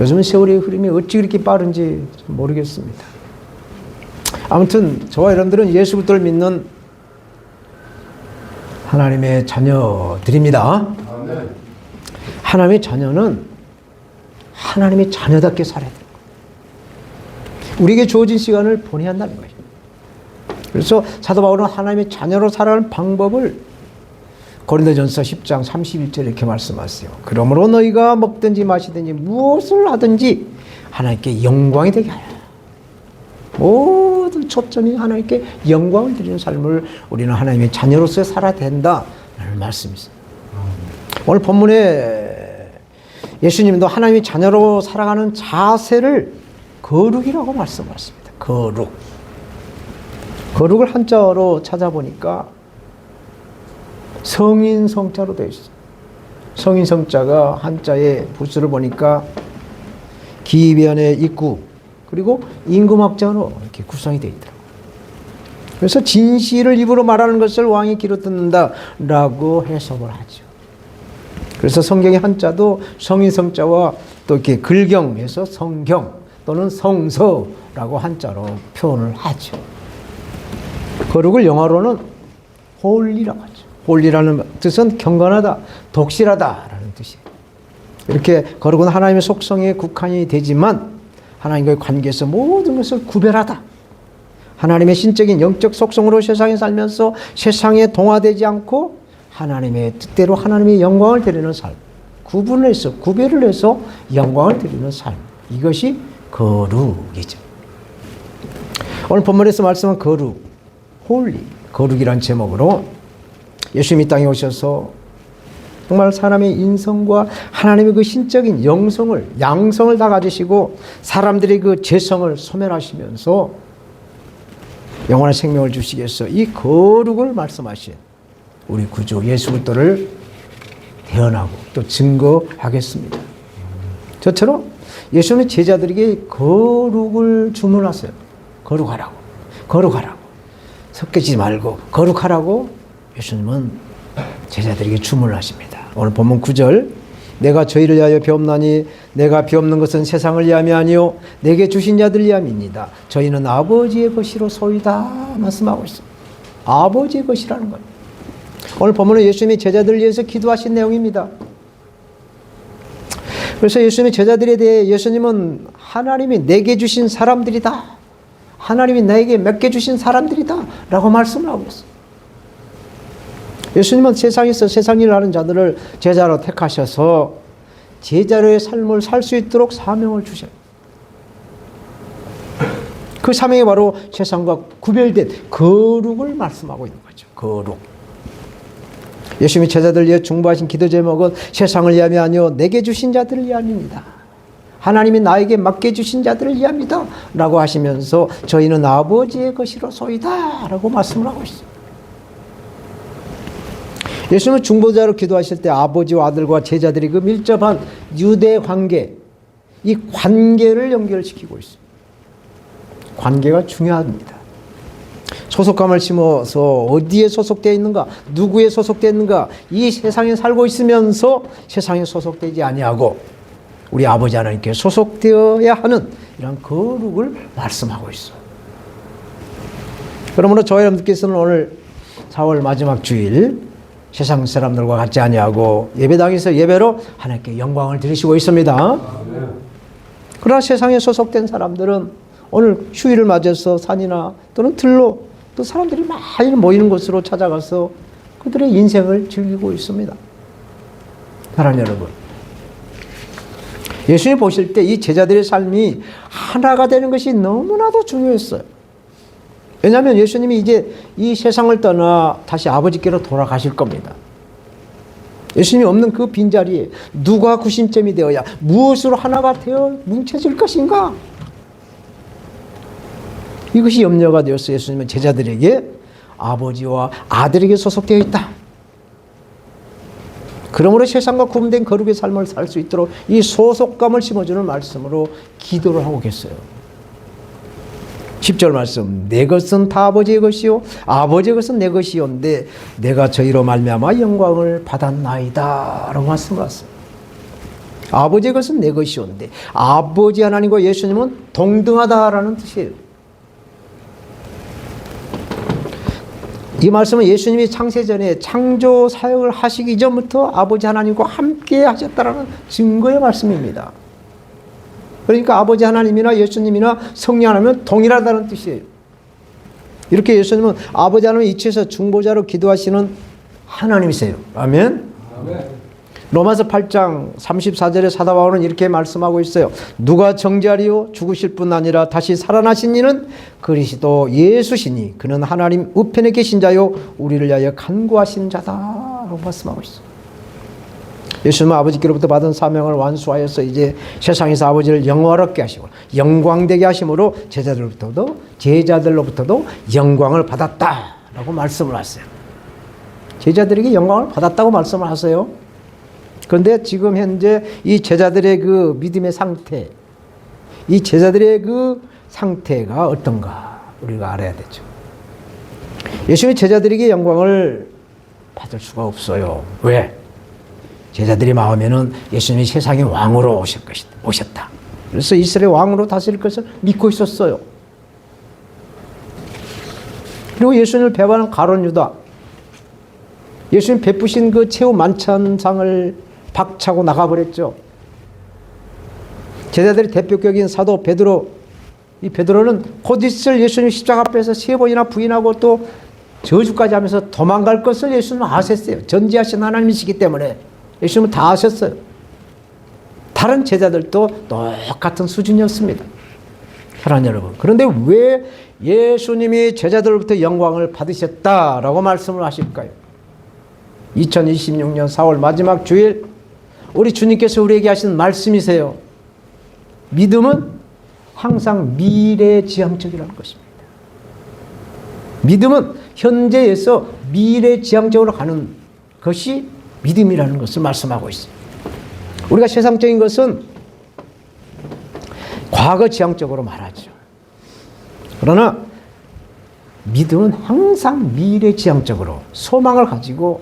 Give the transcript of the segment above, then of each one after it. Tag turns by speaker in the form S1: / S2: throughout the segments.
S1: 요즘은 세월의 흐름이 어찌 그렇게 빠른지 모르겠습니다. 아무튼 저와 여러분들은 예수부터를 믿는 하나님의 자녀들입니다. 하나님의 자녀는 하나님의 자녀답게 살아야 돼요. 우리에게 주어진 시간을 보내야 한다는 거예요. 그래서 사도 바울은 하나님의 자녀로 살아가는 방법을 고린도전서 10장 31절에 이렇게 말씀하세요. 그러므로 너희가 먹든지 마시든지 무엇을 하든지 하나님께 영광이 되게 하라. 모든 초점이 하나님께 영광을 드리는 삶을 우리는 하나님의 자녀로서 살아야 된다는 말씀이죠. 오늘 본문에 예수님도 하나님의 자녀로 살아가는 자세를 거룩이라고 말씀하셨습니다. 거룩. 거룩을 한자로 찾아보니까 성인 성자로 되어 있어요. 성인 성자가 한자의 부수를 보니까 기변의 입구 그리고 임금학자로 이렇게 구성이 되어 있더라고요. 그래서 진실을 입으로 말하는 것을 왕이 귀로 듣는다라고 해석을 하죠. 그래서 성경의 한자도 성인 성자와 또 이렇게 글경에서 성경 또는 성서라고 한자로 표현을 하죠. 거룩을 영어로는 홀리라고 하죠. 홀리라는 뜻은 경건하다, 독실하다라는 뜻이에요. 이렇게 거룩은 하나님의 속성에 국한이 되지만 하나님과의 관계에서 모든 것을 구별하다. 하나님의 신적인 영적 속성으로 세상에 살면서 세상에 동화되지 않고 하나님의 뜻대로 하나님의 영광을 드리는 삶. 구분해서 구별을 해서 영광을 드리는 삶. 이것이 거룩이죠. 오늘 본문에서 말씀한 거룩, 홀리, 거룩이란 제목으로 예수님이 땅에 오셔서 정말 사람의 인성과 하나님의 그 신적인 영성을, 양성을 다 가지시고 사람들의 그 죄성을 소멸하시면서 영원한 생명을 주시기 위해서 이 거룩을 말씀하신 우리 구주 예수 그리스도를 대언하고 또 증거하겠습니다. 저처럼 예수님은 제자들에게 거룩을 주문하세요. 거룩하라고, 거룩하라고, 섞이지 말고 거룩하라고 예수님은 제자들에게 주문을 하십니다. 오늘 본문 9절, 내가 저희를 위하여 비옵나니 내가 비옵는 것은 세상을 위함이 아니요 내게 주신 자들 위함입니다. 저희는 아버지의 것이로 소이다 말씀하고 있습니다. 아버지의 것이라는 거예요. 오늘 본문은 예수님이 제자들을 위해서 기도하신 내용입니다. 그래서 예수님의 제자들에 대해 예수님은 하나님이 내게 주신 사람들이다, 하나님이 나에게 맡겨주신 사람들이다 라고 말씀을 하고 있어요. 예수님은 세상에서 세상 일을 하는 자들을 제자로 택하셔서 제자로의 삶을 살 수 있도록 사명을 주셔요. 그 사명이 바로 세상과 구별된 거룩을 말씀하고 있는 거죠. 거룩. 예수님이 제자들 위해 중보하신 기도 제목은 세상을 위함이 아니요 내게 주신 자들을 위함입니다. 하나님이 나에게 맡겨주신 자들을 위함이다 라고 하시면서 저희는 아버지의 것이로소이다 라고 말씀을 하고 있어요. 예수님은 중보자로 기도하실 때 아버지와 아들과 제자들이 그 밀접한 유대 관계, 이 관계를 연결시키고 있습니다. 관계가 중요합니다. 소속감을 심어서 어디에 소속되어 있는가, 누구에 소속되어 있는가, 이 세상에 살고 있으면서 세상에 소속되지 아니하고 우리 아버지 하나님께 소속되어야 하는 이런 거룩을 말씀하고 있어요. 그러므로 저와 여러분들께서는 오늘 4월 마지막 주일 세상 사람들과 같지 아니하고 예배당에서 예배로 하나님께 영광을 드리시고 있습니다. 그러나 세상에 소속된 사람들은 오늘 휴일을 맞아서 산이나 또는 들로 또 사람들이 많이 모이는 곳으로 찾아가서 그들의 인생을 즐기고 있습니다. 사랑하는 여러분, 예수님 보실 때 이 제자들의 삶이 하나가 되는 것이 너무나도 중요했어요. 왜냐하면 예수님이 이제 이 세상을 떠나 다시 아버지께로 돌아가실 겁니다. 예수님이 없는 그 빈자리에 누가 구심점이 되어야 무엇으로 하나가 되어 뭉쳐질 것인가? 이것이 염려가 되어서 예수님은 제자들에게 아버지와 아들에게 소속되어 있다. 그러므로 세상과 구분된 거룩의 삶을 살 수 있도록 이 소속감을 심어주는 말씀으로 기도를 하고 계세요. 10절 말씀, 내 것은 다 아버지의 것이요 아버지의 것은 내 것이온데 내가 저희로 말미암아 영광을 받았나이다 라고 말씀하셨습니다. 아버지의 것은 내 것이온데 아버지 하나님과 예수님은 동등하다라는 뜻이에요. 이 말씀은 예수님이 창세전에 창조 사역을 하시기 전부터 아버지 하나님과 함께 하셨다라는 증거의 말씀입니다. 그러니까 아버지 하나님이나 예수님이나 성령 하나님은 동일하다는 뜻이에요. 이렇게 예수님은 아버지 하나님 이치에서 중보자로 기도하시는 하나님이세요. 아멘. 아멘. 로마서 8장 34절에 사도 바울은 이렇게 말씀하고 있어요. 누가 정죄하리요? 죽으실 뿐 아니라 다시 살아나신 이는 그리스도 예수시니 그는 하나님 우편에 계신 자요 우리를 위하여 간구하신 자다라고 말씀하고 있어요. 예수님은 아버지께로부터 받은 사명을 완수하여서 이제 세상에서 아버지를 영화롭게 하시고 영광되게 하심으로 제자들로부터도 영광을 받았다라고 말씀을 하세요. 제자들에게 영광을 받았다고 말씀을 하세요. 그런데 지금 현재 이 제자들의 그 믿음의 상태, 이 제자들의 그 상태가 어떤가 우리가 알아야 되죠. 예수님이 제자들에게 영광을 받을 수가 없어요. 왜? 제자들이 마음에는 예수님이 세상의 왕으로 오셨다. 그래서 이스라엘 왕으로 다스릴 것을 믿고 있었어요. 그리고 예수님을 배반한 가룟 유다, 예수님 베푸신 그 최후 만찬상을 박차고 나가버렸죠. 제자들의 대표격인 사도 베드로, 이 베드로는 곧 있을 예수님 십자가 앞에서 3번이나 부인하고 또 저주까지 하면서 도망갈 것을 예수님은 아셨어요. 전지하신 하나님이시기 때문에 예수님은 다 아셨어요. 다른 제자들도 똑같은 수준이었습니다. 사랑하는 여러분, 그런데 왜 예수님이 제자들로부터 영광을 받으셨다라고 말씀을 하실까요? 2026년 4월 마지막 주일 우리 주님께서 우리에게 하신 말씀이세요. 믿음은 항상 미래지향적이라는 것입니다. 믿음은 현재에서 미래지향적으로 가는 것이 믿음이라는 것을 말씀하고 있어요. 우리가 세상적인 것은 과거지향적으로 말하죠. 그러나 믿음은 항상 미래지향적으로 소망을 가지고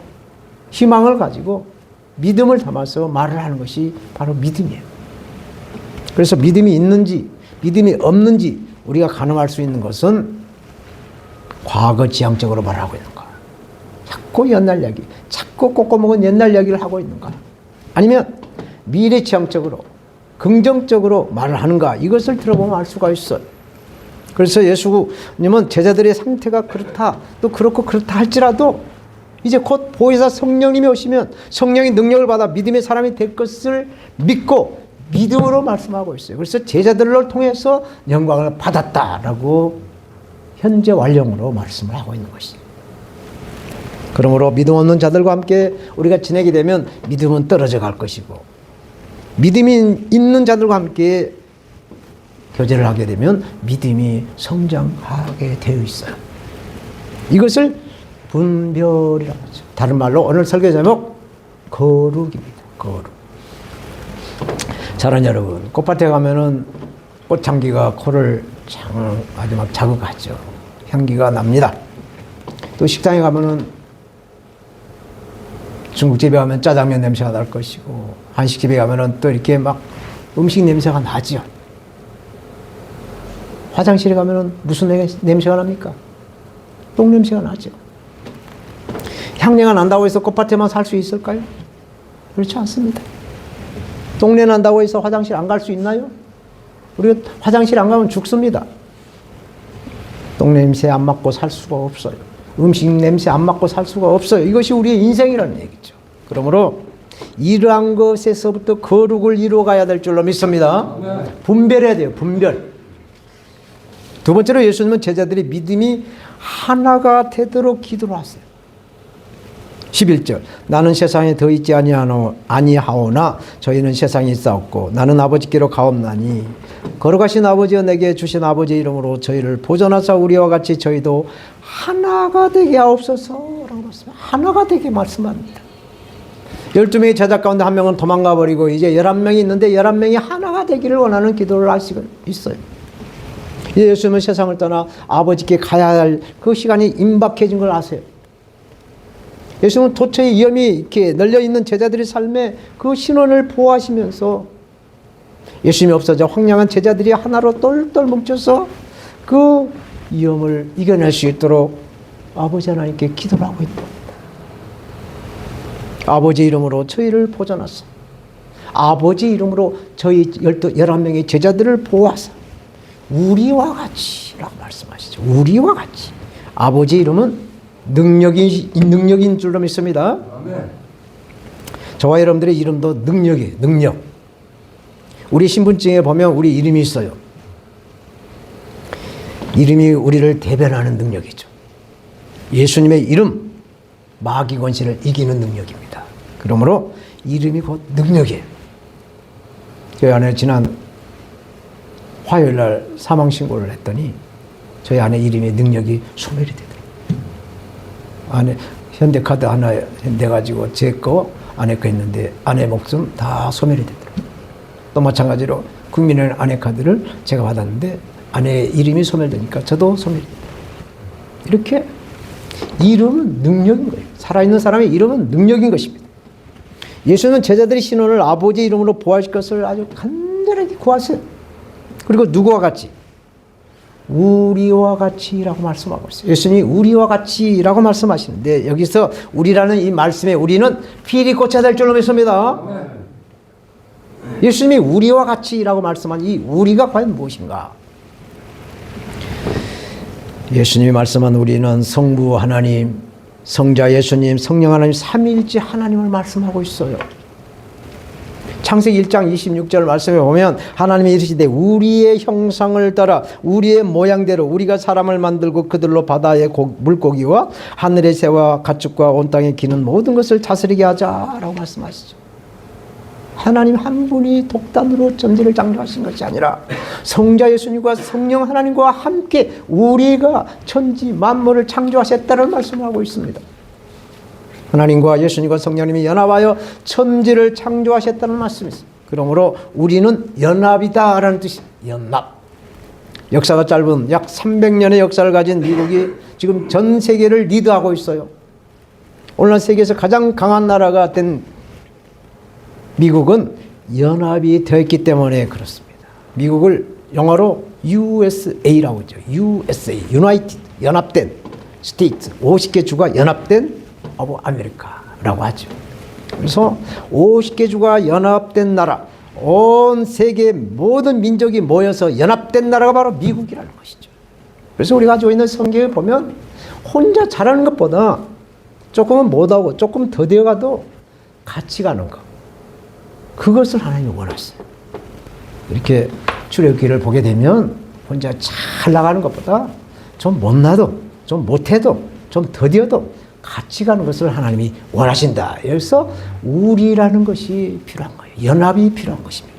S1: 희망을 가지고 믿음을 담아서 말을 하는 것이 바로 믿음이에요. 그래서 믿음이 있는지 믿음이 없는지 우리가 가늠할 수 있는 것은 과거지향적으로 말하고 있는가, 자꾸 옛날 이야기, 자꾸 꺾어먹은 옛날 이야기를 하고 있는가, 아니면 미래지향적으로 긍정적으로 말을 하는가, 이것을 들어보면 알 수가 있어요. 그래서 예수님은 제자들의 상태가 그렇다, 또 그렇고 그렇다 할지라도 이제 곧 보혜사 성령님이 오시면 성령의 능력을 받아 믿음의 사람이 될 것을 믿고 믿음으로 말씀하고 있어요. 그래서 제자들을 통해서 영광을 받았다라고 현재 완령으로 말씀을 하고 있는 것이죠. 그러므로 믿음 없는 자들과 함께 우리가 지내게 되면 믿음은 떨어져 갈 것이고, 믿음이 있는 자들과 함께 교제를 하게 되면 믿음이 성장하게 되어 있어요. 이것을 분별이라고 하죠. 다른 말로 오늘 설교 제목 거룩입니다. 거룩. 사랑하는 여러분, 꽃밭에 가면은 꽃향기가 코를 아주 막 자극하죠. 향기가 납니다. 또 식당에 가면은 중국집에 가면 짜장면 냄새가 날 것이고, 한식집에 가면은 또 이렇게 막 음식 냄새가 나죠. 화장실에 가면은 무슨 냄새가 납니까? 똥 냄새가 나죠. 향내가 난다고 해서 꽃밭에만 살 수 있을까요? 그렇지 않습니다. 똥내 난다고 해서 화장실 안 갈 수 있나요? 우리가 화장실 안 가면 죽습니다. 똥냄새 안 맡고 살 수가 없어요. 음식 냄새 안 맡고 살 수가 없어요. 이것이 우리의 인생이라는 얘기죠. 그러므로 이러한 것에서부터 거룩을 이루어가야 될 줄로 믿습니다. 분별해야 돼요. 분별. 두 번째로 예수님은 제자들이 믿음이 하나가 되도록 기도를 하세요. 11절, 나는 세상에 더 있지 아니하오나 저희는 세상에 있사옵고 나는 아버지께로 가옵나니 걸어가신 아버지여 내게 주신 아버지의 이름으로 저희를 보존하사 우리와 같이 저희도 하나가 되게 하옵소서라고 말씀합니다. 하나가 되게 말씀합니다. 12명의 제자 가운데 한 명은 도망가 버리고 이제 11명이 있는데 11명이 하나가 되기를 원하는 기도를 하시고 있어요. 예수님은 세상을 떠나 아버지께 가야 할 그 시간이 임박해진 걸 아세요. 예수님은 도처에 위험이 이렇게 널려있는 제자들의 삶에 그 신원을 보호하시면서 예수님이 없어져 황량한 제자들이 하나로 똘똘 뭉쳐서 그 위험을 이겨낼 수 있도록 아버지 하나님께 기도를 하고 있다. 아버지 이름으로 저희를 보존하사 아버지 이름으로 저희 11명의 제자들을 보호하사 우리와 같이라고 말씀하시죠. 우리와 같이. 아버지 이름은 능력인 줄로 믿습니다. 저와 여러분들의 이름도 능력이에요. 능력. 우리 신분증에 보면 우리 이름이 있어요. 이름이 우리를 대변하는 능력이죠. 예수님의 이름, 마귀 권세를 이기는 능력입니다. 그러므로 이름이 곧 능력이에요. 저희 아내 지난 화요일 날 사망 신고를 했더니 저희 아내 이름의 능력이 소멸이 되더라고요. 아내 현대카드 하나 내가지고 제 거 아내 거 있는데 아내 목숨 다 소멸이 되더라고요. 또 마찬가지로 국민의 아내 카드를 제가 받았는데 아내의 이름이 소멸되니까 저도 소멸이 됩니다. 이렇게 이름은 능력인 거예요. 살아있는 사람의 이름은 능력인 것입니다. 예수는 제자들의 신원을 아버지 이름으로 보호하실 것을 아주 간절하게 구하세요. 그리고 누구와 같이? 우리와 같이라고 말씀하고 있어요. 예수님이 우리와 같이라고 말씀하시는데 여기서 우리라는 이 말씀에 우리는 필히 꽂혀야 될 줄로 믿습니다. 예수님이 우리와 같이라고 말씀한 이 우리가 과연 무엇인가? 예수님이 말씀한 우리는 성부 하나님, 성자 예수님, 성령 하나님, 삼위일체 하나님을 말씀하고 있어요. 창세기 1장 26절 말씀에 보면 하나님이 이르시되 우리의 형상을 따라 우리의 모양대로 우리가 사람을 만들고 그들로 바다의 물고기와 하늘의 새와 가축과 온 땅에 기는 모든 것을 다스리게 하자라고 말씀하시죠. 하나님 한 분이 독단으로 천지를 창조하신 것이 아니라 성자 예수님과 성령 하나님과 함께 우리가 천지 만물을 창조하셨다는 말씀을 하고 있습니다. 하나님과 예수님과 성령님이 연합하여 천지를 창조하셨다는 말씀이죠. 그러므로 우리는 연합이다라는 뜻이 연합. 역사가 짧은 약 300년의 역사를 가진 미국이 지금 전 세계를 리드하고 있어요. 오늘날 세계에서 가장 강한 나라가 된 미국은 연합이 되었기 때문에 그렇습니다. 미국을 영어로 USA라고 하죠. USA, United, 연합된 스테이트, 50개 주가 연합된 오브 아메리카라고 하죠. 그래서 50개 주가 연합된 나라, 온 세계 모든 민족이 모여서 연합된 나라가 바로 미국이라는 것이죠. 그래서 우리가 가지고 있는 성경을 보면 혼자 잘하는 것보다 조금은 못하고 조금 더 되어가도 같이 가는 것, 그것을 하나님이 원하세요. 이렇게 출애굽기를 보게 되면 혼자 잘 나가는 것보다 좀 못나도 좀 못해도 좀 더디어도 같이 가는 것을 하나님이 원하신다. 여기서 우리라는 것이 필요한 거예요. 연합이 필요한 것입니다.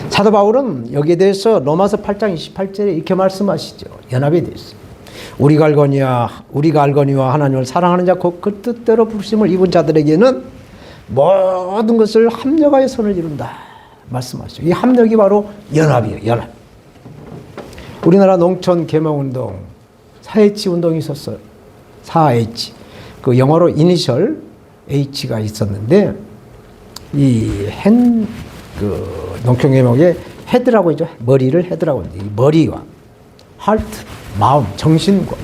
S1: 사도 바울은 여기에 대해서 로마서 8장 28절에 이렇게 말씀하시죠. 연합에 대해서. 우리가 알거니와 하나님을 사랑하는 자 곧 그 뜻대로 부르심을 입은 자들에게는 모든 것을 합력하여 선을 이룬다 말씀하시죠. 이 합력이 바로 연합이에요. 연합. 우리나라 농촌 개명운동 4H 운동이 있었어요. 4H. 그 영어로 이니셜 H가 있었는데 이 농촌 개명의 헤드라고 하죠. 머리를 헤드라고 하는데 이 머리와 하트, 마음, 정신과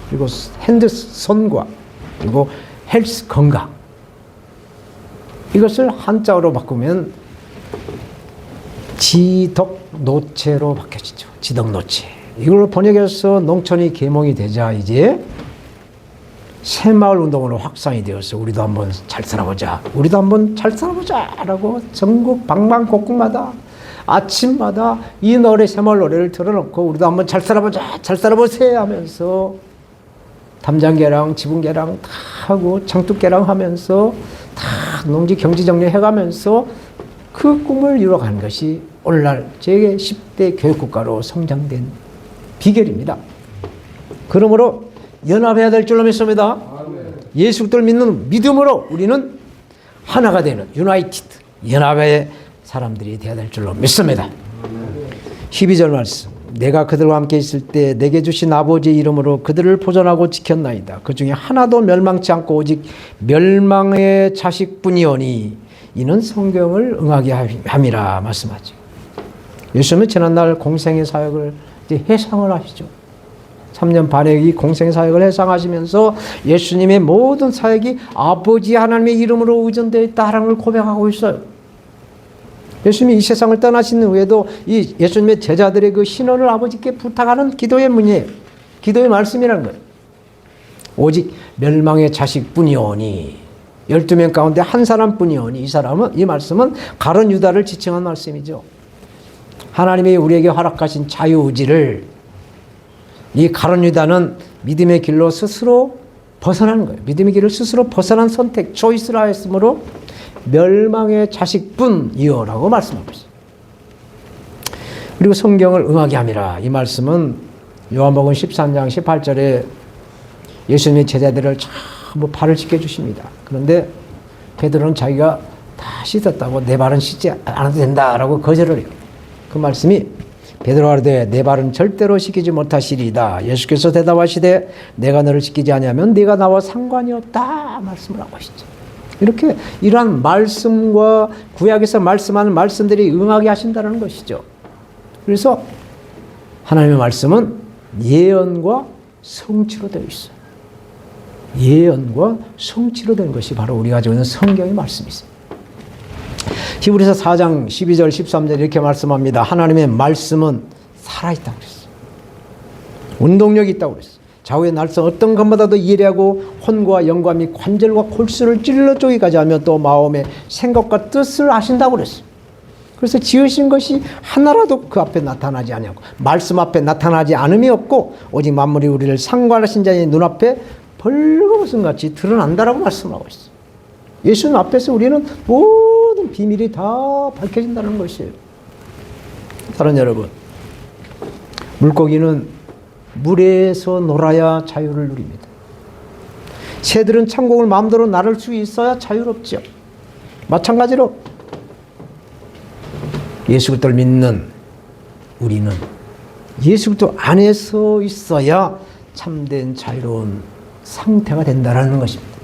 S1: 그리고 핸드, 손과 그리고 헬스, 건강, 이것을 한자어로 바꾸면 지덕노체로 바뀌어지죠. 지덕노체. 이걸 번역해서 농촌이 개몽이 되자 이제 새마을 운동으로 확산이 되어서 우리도 한번 잘 살아보자. 우리도 한번 잘 살아보자. 라고 전국 방방곡곡마다 아침마다 이 노래, 새마을 노래를 틀어놓고 우리도 한번 잘 살아보자. 잘 살아보세요 하면서 담장개랑 지붕개랑 다 하고 장독개랑 하면서 다 농지 경지 정리해가면서 그 꿈을 이뤄가는 것이 오늘날 세계 10대 교육국가로 성장된 비결입니다. 그러므로 연합해야 될 줄로 믿습니다. 예수 그리스도를 믿는 믿음으로 우리는 하나가 되는 유나이티드, 연합의 사람들이 되어야 될 줄로 믿습니다. 12절 말씀. 내가 그들과 함께 있을 때 내게 주신 아버지의 이름으로 그들을 보존하고 지켰나이다. 그 중에 하나도 멸망치 않고 오직 멸망의 자식뿐이오니 이는 성경을 응하게 함이라 말씀하죠. 예수님은 지난날 공생의 사역을 이제 해상을 하시죠. 3년 반의 이 공생의 사역을 해상하시면서 예수님의 모든 사역이 아버지 하나님의 이름으로 의존되어 있다는 걸 고백하고 있어요. 예수님이 이 세상을 떠나신 후에도 이 예수님의 제자들의 그 신원을 아버지께 부탁하는 기도의 문이에요. 기도의 말씀이라는 거예요. 오직 멸망의 자식뿐이오니 12명 가운데 한 사람뿐이오니 이 말씀은 가룟 유다를 지칭한 말씀이죠. 하나님이 우리에게 허락하신 자유의지를 이 가룟 유다는 믿음의 길로 스스로 벗어나는 거예요. 믿음의 길을 스스로 벗어난 선택, 초이스를 하였으므로 멸망의 자식뿐이요라고 말씀하고 있어요. 그리고 성경을 응하게 함이라. 이 말씀은 요한복음 13장 18절에 예수님의 제자들을 전부 발을 씻겨주십니다. 그런데 베드로는 자기가 다 씻었다고 내 발은 씻지 않아도 된다라고 거절을 해요. 그 말씀이 베드로가 이르되 내 발은 절대로 씻기지 못하시리이다. 예수께서 대답하시되 내가 너를 씻기지 아니하면 네가 나와 상관이 없다 말씀을 하고 있죠. 이렇게 이러한 말씀과 구약에서 말씀하는 말씀들이 응하게 하신다는 것이죠. 그래서 하나님의 말씀은 예언과 성취로 되어 있어요. 예언과 성취로 된 것이 바로 우리가 가지고 있는 성경의 말씀이죠. 히브리서 4장 12절 13절 이렇게 말씀합니다. 하나님의 말씀은 살아있다고 그랬어요. 운동력이 있다고 그랬어요. 좌우의 날선 어떤 것보다도 예리하고 혼과 영과 및 관절과 골수를 찔러 쪼개기까지 하며 또 마음의 생각과 뜻을 아신다고 그랬어요. 그래서 지으신 것이 하나라도 그 앞에 나타나지 아니하고 말씀 앞에 나타나지 않음이 없고 오직 만물이 우리를 상관하신 자의 눈앞에 벌거벗은 같이 드러난다라고 말씀하고 있어요. 예수님 앞에서 우리는 모든 비밀이 다 밝혀진다는 것이에요. 사랑하는 여러분, 물고기는 물에서 놀아야 자유를 누립니다. 새들은 천국을 마음대로 나를 수 있어야 자유롭죠. 마찬가지로 예수 그리스도를 믿는 우리는 예수 그리스도 안에서 있어야 참된 자유로운 상태가 된다는 것입니다.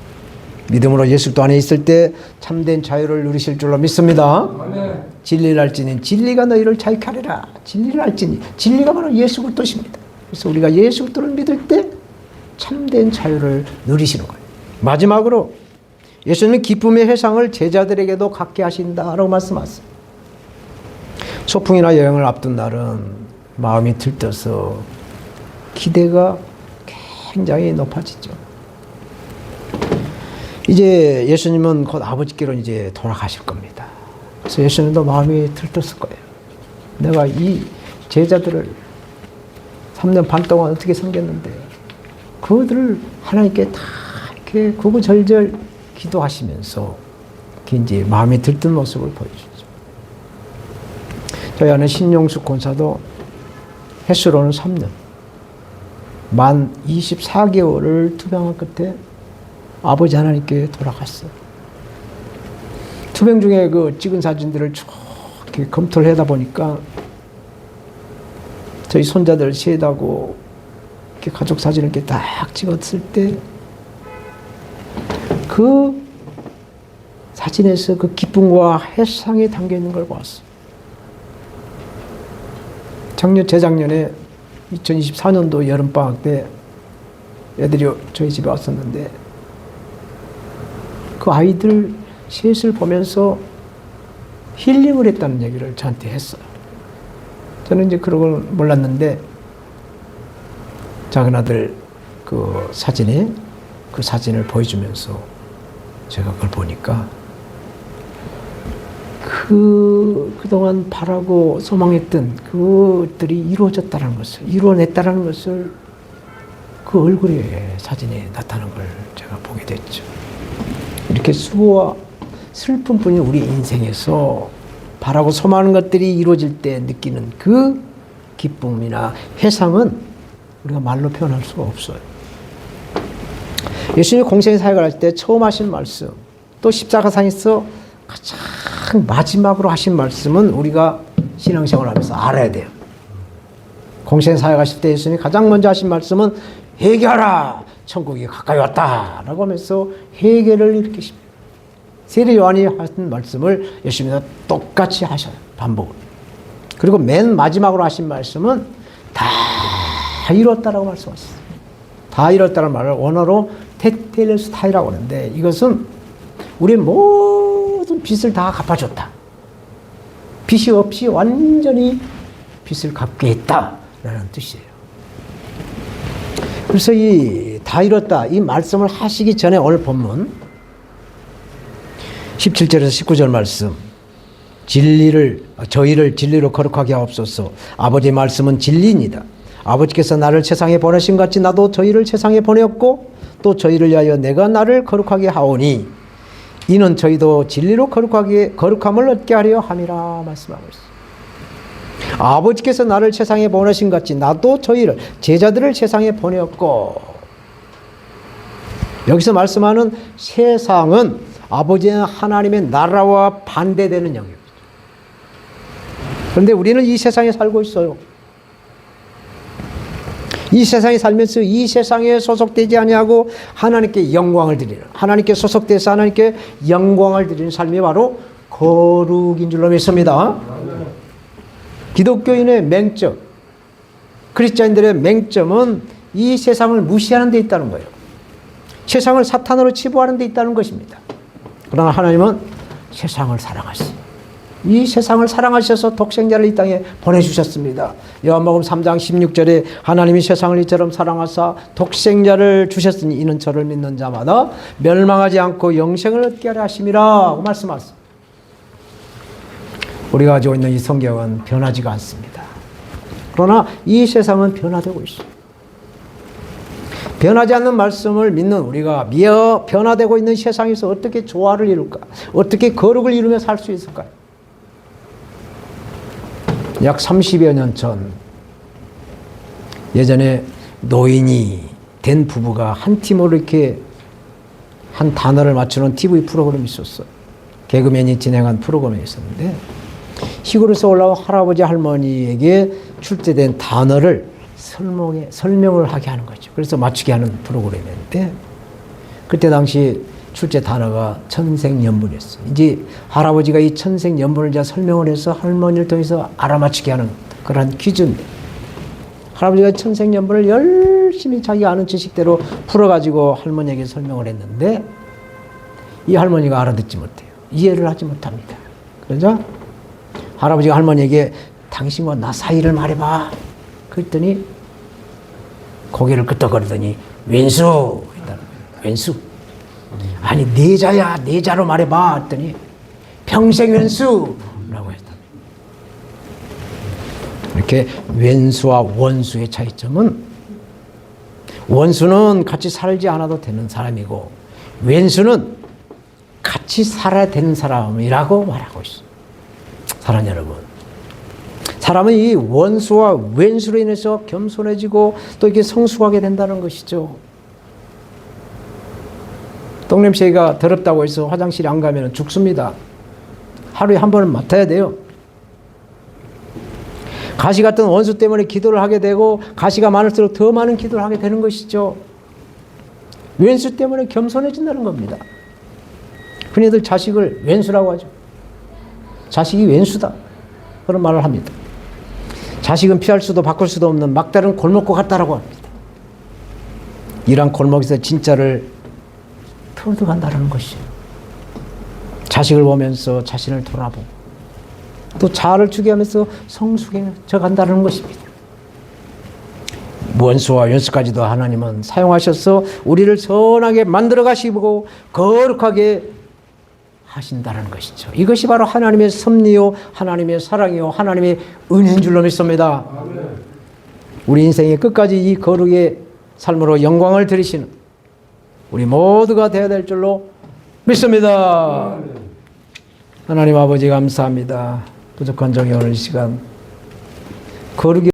S1: 믿음으로 예수 그리스도 안에 있을 때 참된 자유를 누리실 줄로 믿습니다. 아멘. 진리를 알지니 진리가 너희를 자유케 하리라. 진리를 알지니 진리가 바로 예수 그리스도십니다. 그래서 우리가 예수 그리스도를 믿을 때 참된 자유를 누리시는 거예요. 마지막으로 예수님은 기쁨의 회상을 제자들에게도 갖게 하신다라고 말씀하셨어요. 소풍이나 여행을 앞둔 날은 마음이 들떠서 기대가 굉장히 높아지죠. 이제 예수님은 곧 아버지께로 이제 돌아가실 겁니다. 그래서 예수님도 마음이 들떴을 거예요. 내가 이 제자들을 3년 반 동안 어떻게 섬겼는데 그들을 하나님께 다 이렇게 구구절절 기도하시면서 이제 마음이 들뜬 모습을 보여주죠. 저희 아는 신용숙 권사도 횟수로는 3년, 만 24개월을 투병한 끝에 아버지 하나님께 돌아갔어요. 투병 중에 그 찍은 사진들을 쭉 이렇게 검토를 하다 보니까 저희 손자들 셋하고 이렇게 가족 사진을 이렇게 딱 찍었을 때 그 사진에서 그 기쁨과 해상이 담겨 있는 걸 봤어요. 재작년에 2024년도 여름방학 때 애들이 저희 집에 왔었는데 그 아이들 셋을 보면서 힐링을 했다는 얘기를 저한테 했어요. 저는 이제 그런 걸 몰랐는데 작은 아들 그 사진에 그 사진을 보여주면서 제가 그걸 보니까 그동안 바라고 소망했던 그것들이 이루어졌다는 것을, 이루어냈다는 것을 그 얼굴에 사진에 나타난 걸 제가 보게 됐죠. 이렇게 수고와 슬픔뿐인 우리 인생에서 바라고 소망하는 것들이 이루어질 때 느끼는 그 기쁨이나 회상은 우리가 말로 표현할 수가 없어요. 예수님이 공생의 사역을 할 때 처음 하신 말씀, 또 십자가상에서 가장 마지막으로 하신 말씀은 우리가 신앙생활을 하면서 알아야 돼요. 공생 사역하실 때 예수님이 가장 먼저 하신 말씀은 회개하라, 천국이 가까이 왔다 라고 하면서 회개를 일으키십니다. 세례 요한이 하신 말씀을 예수님이 똑같이 하셔요. 반복을. 그리고 맨 마지막으로 하신 말씀은 다 이뤘다라고 말씀하셨어요. 다 이뤘다는 말을 원어로 테텔레스타이라고 하는데, 이것은 우리의 모든 빚을 다 갚아줬다. 빚이 없이 완전히 빚을 갚게 했다라는 뜻이에요. 그래서 이 다 이뤘다 이 말씀을 하시기 전에 오늘 본문 17절에서 19절 말씀, 저희를 진리로 거룩하게 하옵소서. 아버지의 말씀은 진리입니다. 아버지께서 나를 세상에 보내신 같이 나도 저희를 세상에 보내었고 또 저희를 위하여 내가 나를 거룩하게 하오니 이는 저희도 진리로 거룩함을 얻게 하려 함이라 말씀하고 있어요. 아버지께서 나를 세상에 보내신 같이 나도 저희를 제자들을 세상에 보내었고, 여기서 말씀하는 세상은 아버지 하나님의 나라와 반대되는 영역입니다. 그런데 우리는 이 세상에 살고 있어요. 이 세상에 살면서 이 세상에 소속되지 아니하고 하나님께 영광을 드리는, 하나님께 소속돼서 하나님께 영광을 드리는 삶이 바로 거룩인 줄로 믿습니다. 기독교인의 맹점, 그리스도인들의 맹점은 이 세상을 무시하는 데 있다는 거예요. 세상을 사탄으로 치부하는 데 있다는 것입니다. 그러나 하나님은 세상을 사랑하시고 이 세상을 사랑하셔서 독생자를 이 땅에 보내주셨습니다. 요한복음 3장 16절에 하나님이 세상을 이처럼 사랑하사 독생자를 주셨으니 이는 저를 믿는 자마다 멸망하지 않고 영생을 얻게 하려 하심이라 말씀하셨습니다. 우리가 가지고 있는 이 성경은 변하지가 않습니다. 그러나 이 세상은 변화되고 있습니다. 변하지 않는 말씀을 믿는 우리가 변화되고 있는 세상에서 어떻게 조화를 이룰까? 어떻게 거룩을 이루며 살 수 있을까요? 약 30여 년 전 예전에 노인이 된 부부가 한 팀으로 이렇게 한 단어를 맞추는 TV 프로그램이 있었어요. 개그맨이 진행한 프로그램이 있었는데 시골에서 올라온 할아버지 할머니에게 출제된 단어를 설명을 하게 하는 거죠. 그래서 맞추게 하는 프로그램이었는데 그때 당시 출제 단어가 천생연분이었어요. 이제 할아버지가 이 천생연분을 이제 설명을 해서 할머니를 통해서 알아맞히게 하는 그런 퀴즈인데, 할아버지가 천생연분을 열심히 자기 아는 지식대로 풀어가지고 할머니에게 설명을 했는데 이 할머니가 알아듣지 못해요. 이해를 하지 못합니다. 그러자 할아버지가 할머니에게 당신과 나 사이를 말해봐. 그랬더니 고개를 끄덕거리더니 왼수. 왼수. 아니 네 자야, 네 자로 말해봐 했더니 평생 왼수라고 했다. 이렇게 왼수와 원수의 차이점은 원수는 같이 살지 않아도 되는 사람이고 왼수는 같이 살아야 되는 사람이라고 말하고 있어요. 사랑하는 여러분, 사람은 이 원수와 왼수로 인해서 겸손해지고 또 이렇게 성숙하게 된다는 것이죠. 똥냄새가 더럽다고 해서 화장실에 안 가면 죽습니다. 하루에 한 번은 맡아야 돼요. 가시 같은 원수 때문에 기도를 하게 되고 가시가 많을수록 더 많은 기도를 하게 되는 것이죠. 왼수 때문에 겸손해진다는 겁니다. 흔히들 자식을 왼수라고 하죠. 자식이 왼수다, 그런 말을 합니다. 자식은 피할 수도 바꿀 수도 없는 막다른 골목과 같다라고 합니다. 이런 골목에서 진짜를 표현해간다는 것이에요. 자식을 보면서 자신을 돌아보고 또 자아를 추구하면서 성숙해져 간다는 것입니다. 원수와 왼수까지도 하나님은 사용하셔서 우리를 선하게 만들어 가시고 거룩하게 하신다는 것이죠. 이것이 바로 하나님의 섭리요, 하나님의 사랑이요, 하나님의 은혜인 줄로 믿습니다. 우리 인생의 끝까지 이 거룩의 삶으로 영광을 드리시는 우리 모두가 되어야 될 줄로 믿습니다. 하나님 아버지 감사합니다. 부족한 종이 오늘 시간 거룩이